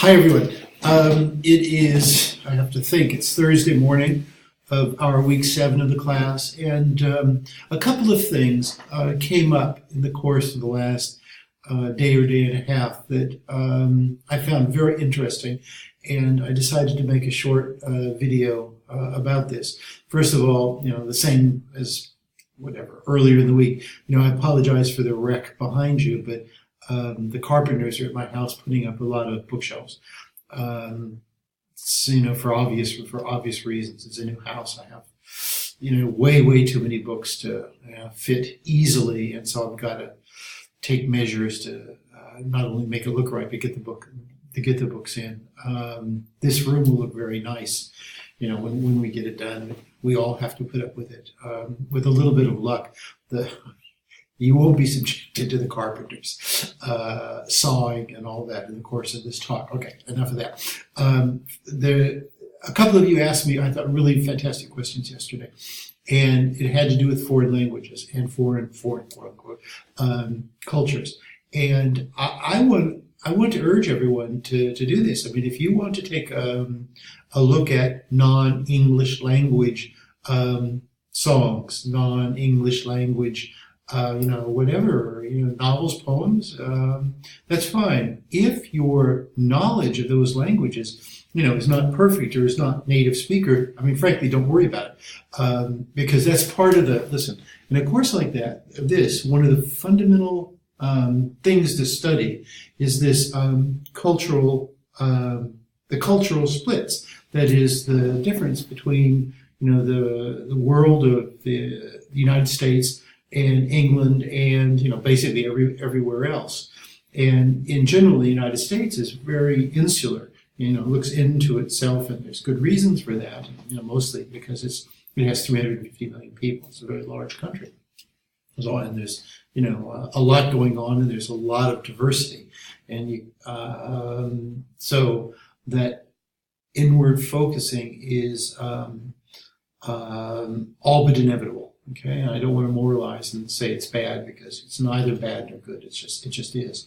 Hi, everyone. It is, I have to think, it's Thursday morning of our week 7 of the class, and a couple of things came up in the course of the last day or day and a half that I found very interesting, and I decided to make a short video about this. First of all, the same as earlier in the week, I apologize for the wreck behind you, but the carpenters are at my house putting up a lot of bookshelves. For obvious reasons. It's a new house. I have, way too many books to fit easily, and so I've got to take measures to not only make it look right, but get the books in. This room will look very nice, when we get it done. We all have to put up with it. With a little bit of luck, you won't be subjected to the carpenters sawing and all that in the course of this talk. Okay, enough of that. A couple of you asked me, I thought, really fantastic questions yesterday, and it had to do with foreign languages and foreign quote unquote cultures. And I want to urge everyone to do this. I mean, if you want to take a look at non-English language songs, non-English language novels, poems, that's fine. If your knowledge of those languages, is not perfect or is not native speaker, I mean, frankly, don't worry about it. Because that's part of listen, in a course like one of the fundamental things to study is this cultural splits. That is the difference between, the world of the United States and England and, basically everywhere else. And in general, the United States is very insular, looks into itself, and there's good reasons for that, mostly because it has 350 million people. It's a very large country. And there's, a lot going on, and there's a lot of diversity. And so that inward focusing is all but inevitable. Okay, and I don't want to moralize and say it's bad, because it's neither bad nor good. It just is.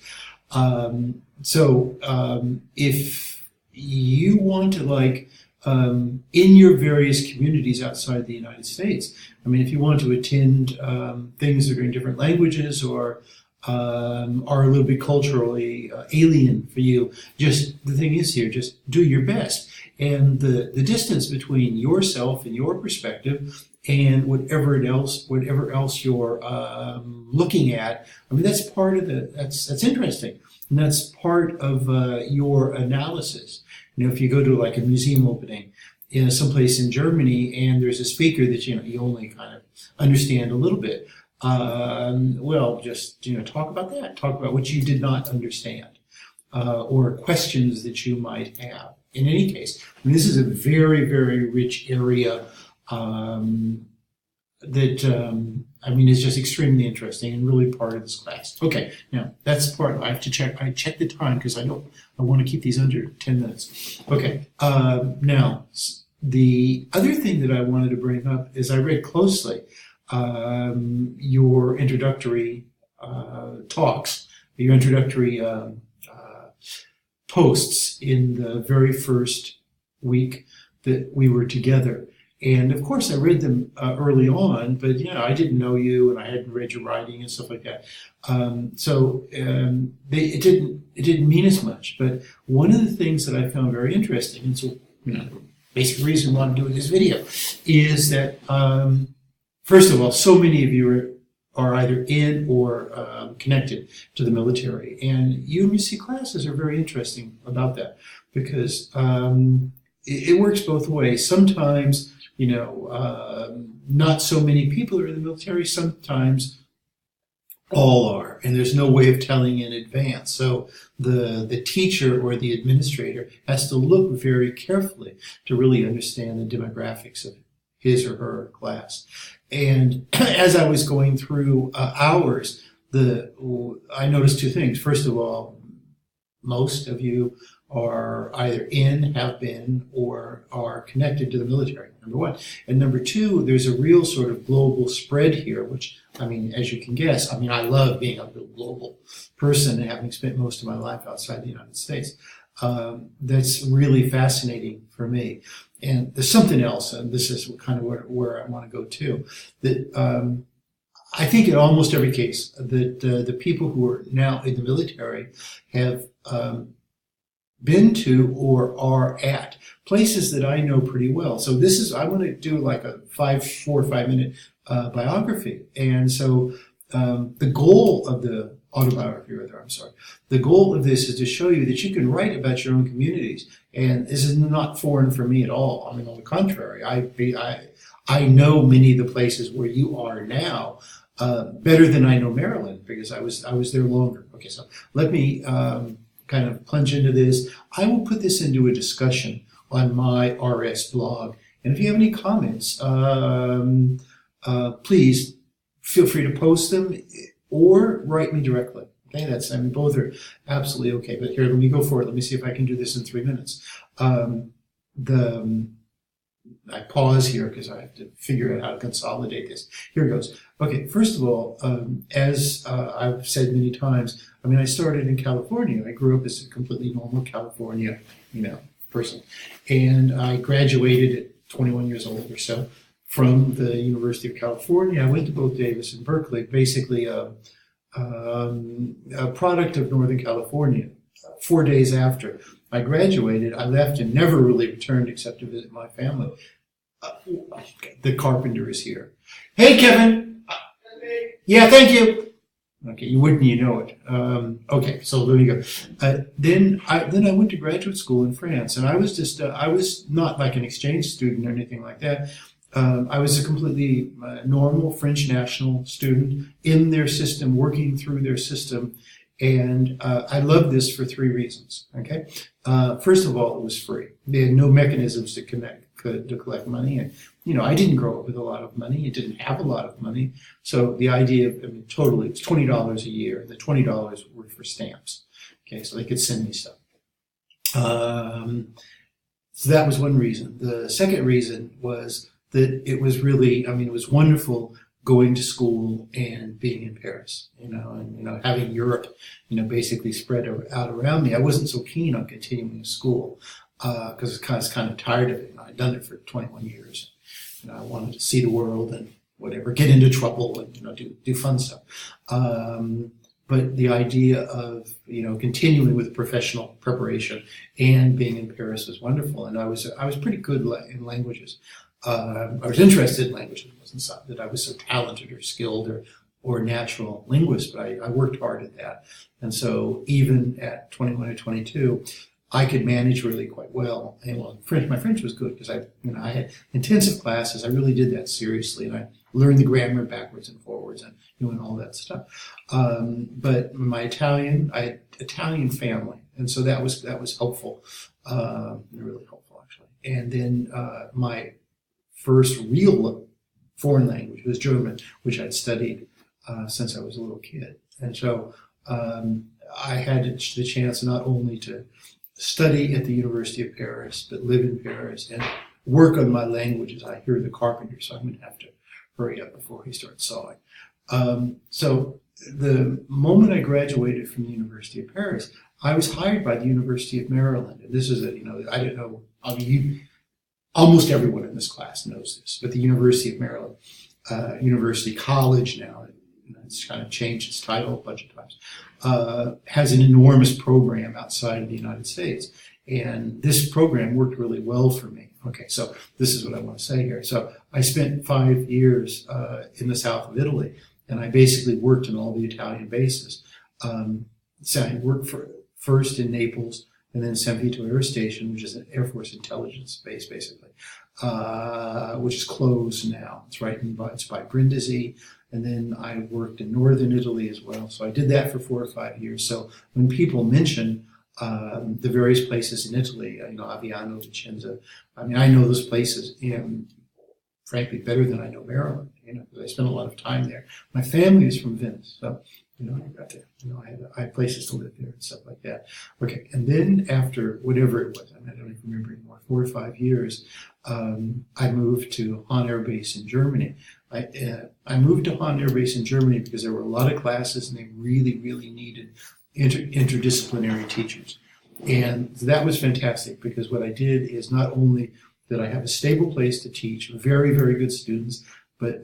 If you want to, in your various communities outside the United States, I mean, if you want to attend things that are in different languages or are a little bit culturally alien for you, the thing is here, just do your best. And the distance between yourself and your perspective and whatever else you're looking at, I mean, that's part of that's interesting. And that's part of your analysis. If you go to a museum opening in someplace in Germany and there's a speaker that, you only kind of understand a little bit, just talk about that. Talk about what you did not understand, or questions that you might have. In any case, I mean, this is a very, very rich area is just extremely interesting and really part of this class. Okay, now that's part. I have to check. I check the time because I want to keep these under 10 minutes. Okay. Now the other thing that I wanted to bring up is I read closely your introductory talks, your introductory posts in the very first week that we were together. And of course I read them early on, but I didn't know you and I hadn't read your writing and stuff like that. It didn't mean as much. But one of the things that I found very interesting, and so the basic reason why I'm doing this video, is that first of all, so many of you are either in or connected to the military. And UMC classes are very interesting about that, because it works both ways. Sometimes, not so many people are in the military. Sometimes all are, and there's no way of telling in advance. So the teacher or the administrator has to look very carefully to really understand the demographics of his or her class. And as I was going through ours, I noticed two things. First of all, most of you are either in, have been, or are connected to the military, number one. And number two, there's a real sort of global spread here, which, I mean, as you can guess, I mean, I love being a real global person and having spent most of my life outside the United States. that's really fascinating for me. And there's something else, and this is kind of where I want to go to, that I think in almost every case that the people who are now in the military have been to or are at places that I know pretty well. So I'm going to do like a 4 or 5 minute biography. And so the goal of the autobiography, the goal of this is to show you that you can write about your own communities. And this is not foreign for me at all. I mean, on the contrary, I know many of the places where you are now better than I know Maryland, because I was there longer. Okay, so let me kind of plunge into this. I will put this into a discussion on my RS blog. And if you have any comments, please feel free to post them or write me directly. Okay, both are absolutely okay. But here, let me go for it. Let me see if I can do this in 3 minutes. I pause here because I have to figure out how to consolidate this. Here it goes. Okay, first of all, as I've said many times, I mean, I started in California. I grew up as a completely normal California, person. And I graduated at 21 years old or so from the University of California. I went to both Davis and Berkeley, basically a product of Northern California. 4 days after I graduated, I left and never really returned except to visit my family. The carpenter is here. Hey, Kevin. Yeah, thank you. Okay, you wouldn't, you know it. Okay, so there you go. Then I went to graduate school in France, and I was not like an exchange student or anything like that. I was a completely normal French national student in their system, working through their system. And I loved this for 3 reasons. Okay, first of all, it was free. They had no mechanisms to collect money, and I didn't grow up with a lot of money. It didn't have a lot of money, so the idea of totally, it's $20 a year. The $20 were for stamps. Okay, so they could send me stuff. So that was one reason. The second reason was that it was really, it was wonderful going to school and being in Paris, and having Europe, basically spread out around me. I wasn't so keen on continuing school because I was kind of tired of it. I'd done it for 21 years. I wanted to see the world and whatever, get into trouble and do fun stuff. But the idea of continuing with professional preparation and being in Paris was wonderful, and I was pretty good in languages. I was interested in languages. It wasn't so that I was so talented or skilled or natural linguist, but I worked hard at that. And so even at 21 or 22, I could manage really quite well. And my French was good because I had intensive classes. I really did that seriously, and I learned the grammar backwards and forwards and all that stuff. But I had Italian family, and so that was helpful, really helpful actually. And then my first real foreign language was German, which I'd studied since I was a little kid. And so I had the chance not only to study at the University of Paris, but live in Paris and work on my languages. I hear the carpenter, so I'm going to have to hurry up before he starts sawing. So the moment I graduated from the University of Paris, I was hired by the University of Maryland. And this is I don't know, almost everyone in this class knows this, but the University of Maryland, University College now, it's kind of changed its title a bunch of times, has an enormous program outside of the United States. And this program worked really well for me. Okay, so this is what I want to say here. So I spent 5 years in the south of Italy, and I basically worked in all the Italian bases. So I worked first in Naples, and then San Vito Air Station, which is an Air Force intelligence base, basically, which is closed now. It's by Brindisi. And then I worked in northern Italy as well. So I did that for 4 or 5 years. So when people mention the various places in Italy, Aviano, Vicenza, I know those places, frankly, better than I know Maryland, because I spent a lot of time there. My family is from Venice, so I got to, I had places to live there and stuff like that. Okay, and then after whatever it was, I don't even remember anymore, 4 or 5 years, I moved to Hahn Air Base in Germany. I moved to Hahn Air Base in Germany because there were a lot of classes and they really, really needed interdisciplinary teachers. And that was fantastic because what I did is not only did I have a stable place to teach very, very good students, but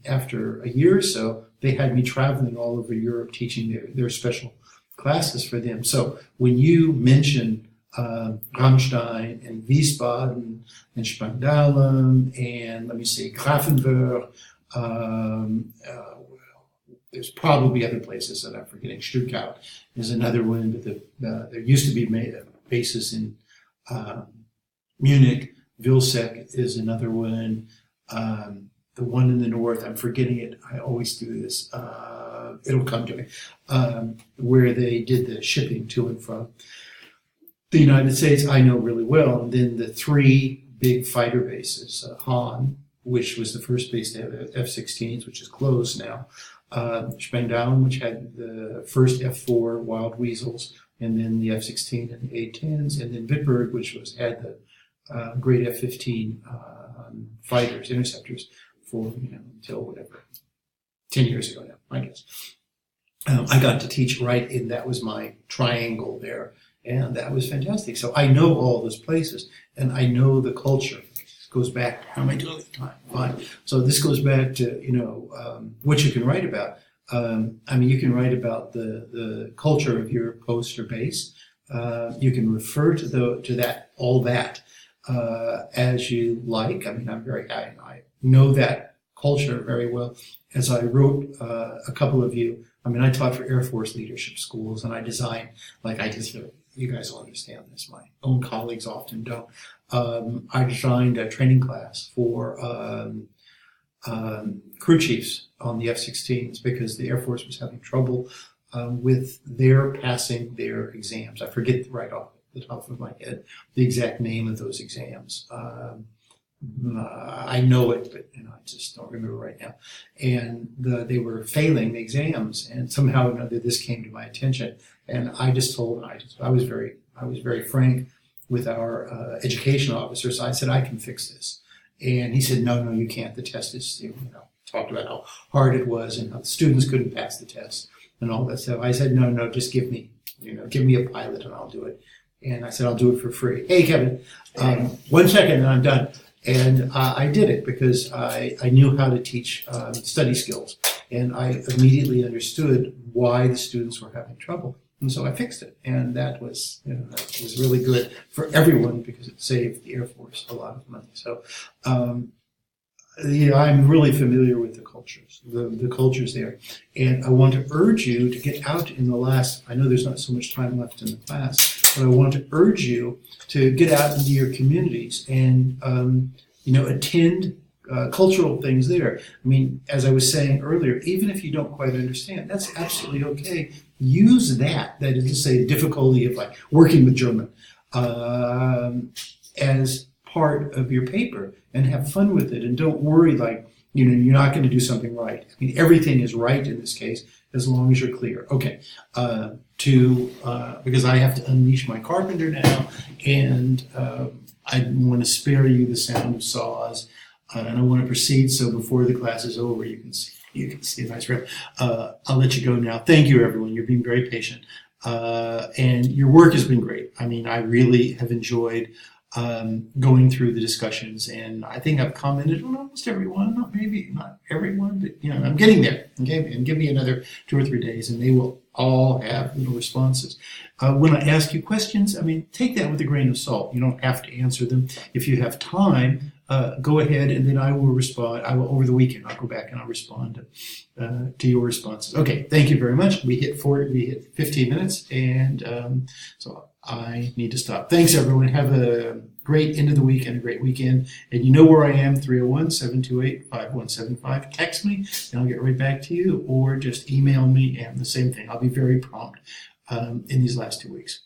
after a year or so, they had me traveling all over Europe teaching their special classes for them. So when you mention Ramstein and Wiesbaden and Spangdahlem and let me see, Grafenwörth, there's probably other places that I'm forgetting. Stuttgart is another one, but there used to be bases in Munich. Vilseck is another one. The one in the north, I'm forgetting it. I always do this. It'll come to me. Where they did the shipping to and from the United States, I know really well. And then the three big fighter bases, Hahn, which was the first base to have F-16s, which is closed now. Spangdahlem, which had the first F-4 Wild Weasels, and then the F-16 and the A-10s, and then Bitburg, which had the great F-15 fighters, interceptors, for until whatever, 10 years ago now, I guess. I got to teach right in, that was my triangle there, and that was fantastic. So I know all those places, and I know the culture. This goes back, how am I doing at the time? Fine. So this goes back to, what you can write about. You can write about the culture of your post or base. You can refer to all that as you like. I know that culture very well. As I wrote a couple of you, I taught for Air Force leadership schools, and I designed, you guys will understand this, my own colleagues often don't. I designed a training class for crew chiefs on the F-16s because the Air Force was having trouble with their passing their exams. I forget right off the top of my head the exact name of those exams. I know it, but I just don't remember right now. And they were failing the exams, and somehow or another this came to my attention. And I just told, I was very frank with our education officer. So I said, I can fix this. And he said, no, you can't. The test is, talked about how hard it was and how the students couldn't pass the test and all that stuff. I said, no, just give me a pilot and I'll do it. And I said, I'll do it for free. Hey, Kevin, 1 second and I'm done. And I did it because I knew how to teach study skills. And I immediately understood why the students were having trouble. And so I fixed it. And that was really good for everyone because it saved the Air Force a lot of money. So, I'm really familiar with the cultures, the cultures there. And I want to urge you to get out in the last, I know there's not so much time left in the class, but I want to urge you to get out into your communities and, attend cultural things there. As I was saying earlier, even if you don't quite understand, that's absolutely okay. Use that is to say, the difficulty of working with German as part of your paper and have fun with it. And don't worry you're not going to do something right. Everything is right in this case as long as you're clear. Okay. Because I have to unleash my carpenter now, and I want to spare you the sound of saws, and I want to proceed. So before the class is over, you can see a nice rip. I'll let you go now. Thank you, everyone. You're being very patient, and your work has been great. I really have enjoyed going through the discussions, and I think I've commented on almost everyone. Maybe not everyone, but I'm getting there. Okay, and give me another 2 or 3 days, and they will all have little responses. When I ask you questions, take that with a grain of salt. You don't have to answer them. If you have time, go ahead, and then I will respond. I will, over the weekend, I'll go back and I'll respond to your responses. Okay, thank you very much. We hit 15 minutes, and so I need to stop. Thanks, everyone. Have a great end of the week and a great weekend. And you know where I am, 301-728-5175. Text me, and I'll get right back to you, or just email me, and the same thing. I'll be very prompt in these last 2 weeks.